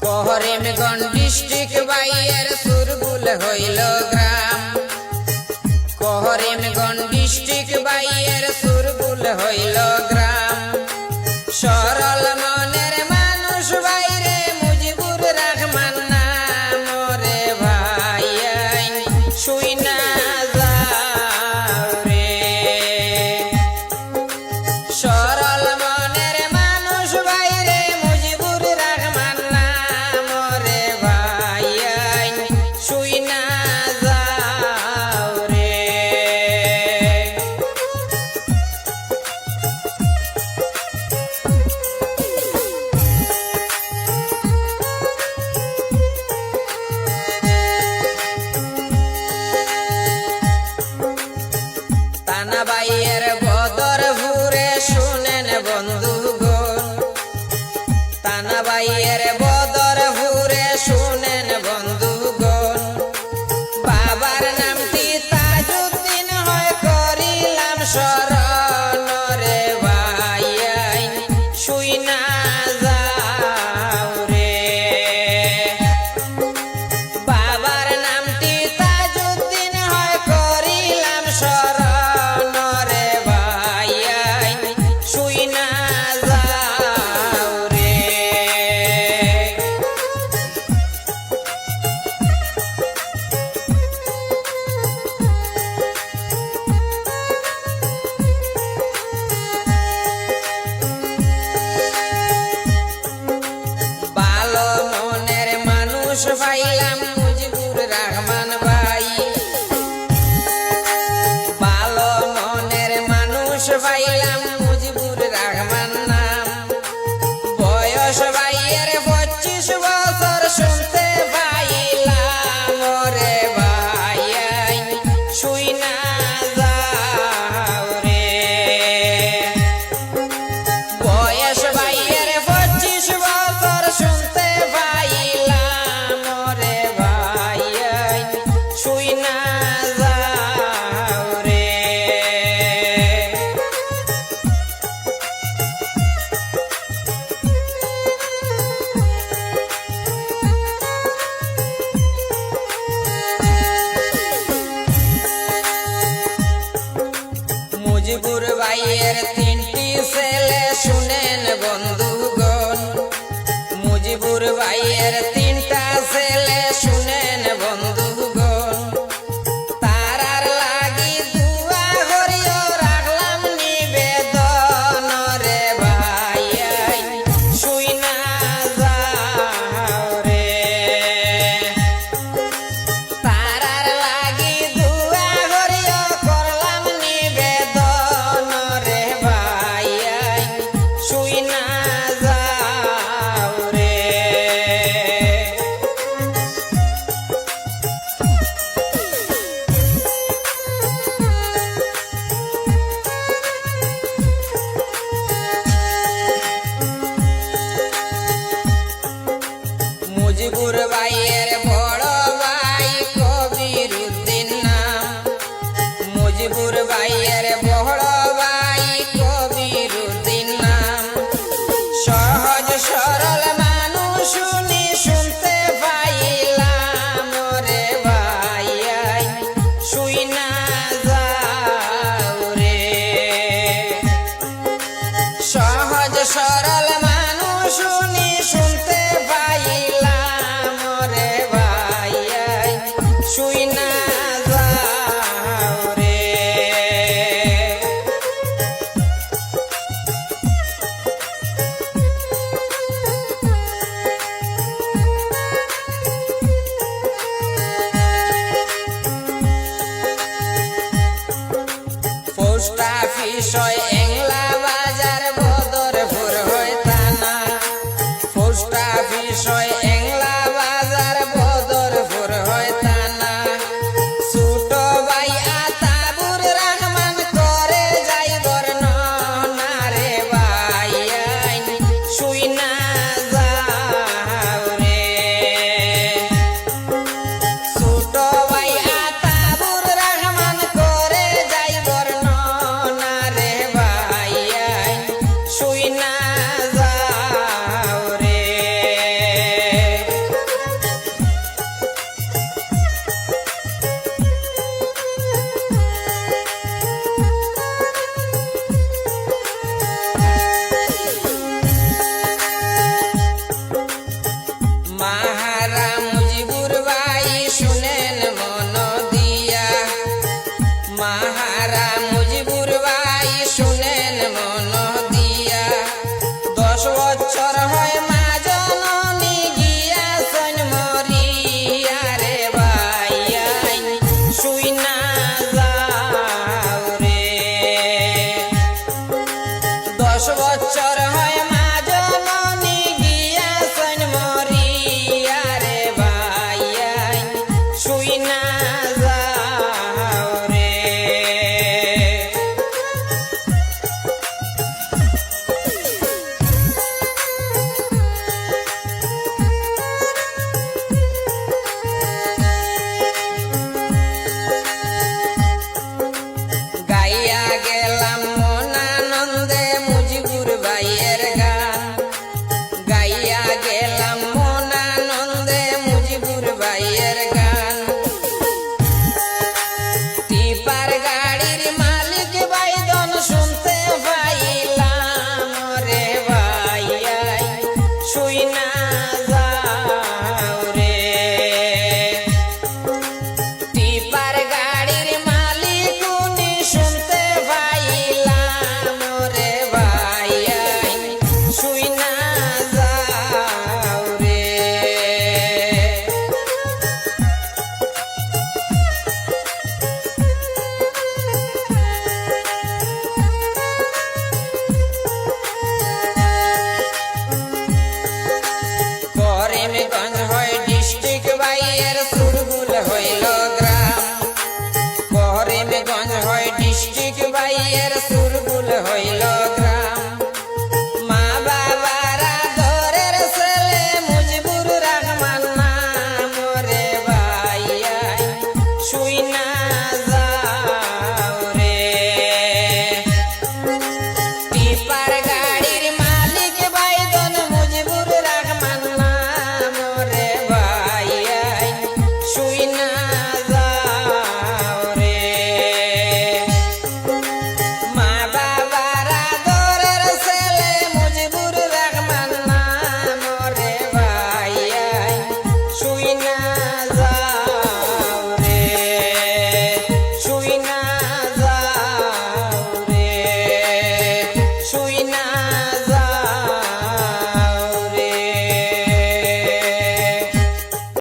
Karimganj district বাইয়ের সুরগুল হইল গ্রাম। Karimganj district বাইয়ের সুরগুল হইল গ্রাম। সরল মনের মানুষ বাইরে মুজিবুর রহমান নাম রে ভাই শুই না যাও রে। সরল মনের মানুষ বাইরে মুজিবুর রহমান নাম রে ভাই শুই না যাও রে। তানাবাইয়ের বদর ভুরে শুনেন বন্ধুগণ। তানাবাইয়ের বদর ভুরে শুনেন বন্ধুগণ। বাবার নামটি তাজউদ্দিন হয় করিলাম শরণ রে ভাই শুই না যাও রে। বাবার নামটি তাজউদ্দিন হয় করিলাম শরণ রে ভাই শুই না যাও রে। ভালো মনের মানুষ পাইলাম মুজিবুর রহমান ভাই। ভালো মনের মানুষ পাইলাম মুজিবুর রহমান নাম। বয়স ভাইয়ের 25 বছর শুনতে পাইলাম রে ভাই শুই না যাও রে। বয়স ভাইয়ের 25 বছর শুনতে পাইলাম রে ভাই শুই না যাও রে। মুজিবুর ভাইয়ের 3টি ছেলে শুনেন বন্ধুগণ। মুজিবুর ভাইয়ের 3টা ছেলে শুনেন বন্ধুগণ। তারার লাগি দুয়া করিও রাখলাম নিবেদন রে ভাই শুই না যাও রে। তারার লাগি দুয়া করিও করলাম নিবেদন রে ভাই শুই না যাও রে। মুজিবুর ভাইয়ের বড় ভাই কবিরউদ্দিন নাম। মুজিবুর ভাইয়ের বড় ভাই কবিরউদ্দিন নাম। সহজ সরল মানুষ শুনি শুনতে পাইলাম রে ভাই শুই না যাও রে। সহজ সরল মানুষ শুনি শুনতে পাইলাম রে ভাই শুই না যাও রে। পোস্ট অফিস হয় এংলা বাজার বদরপুর হয় থানা। পোস্ট অফিস হয়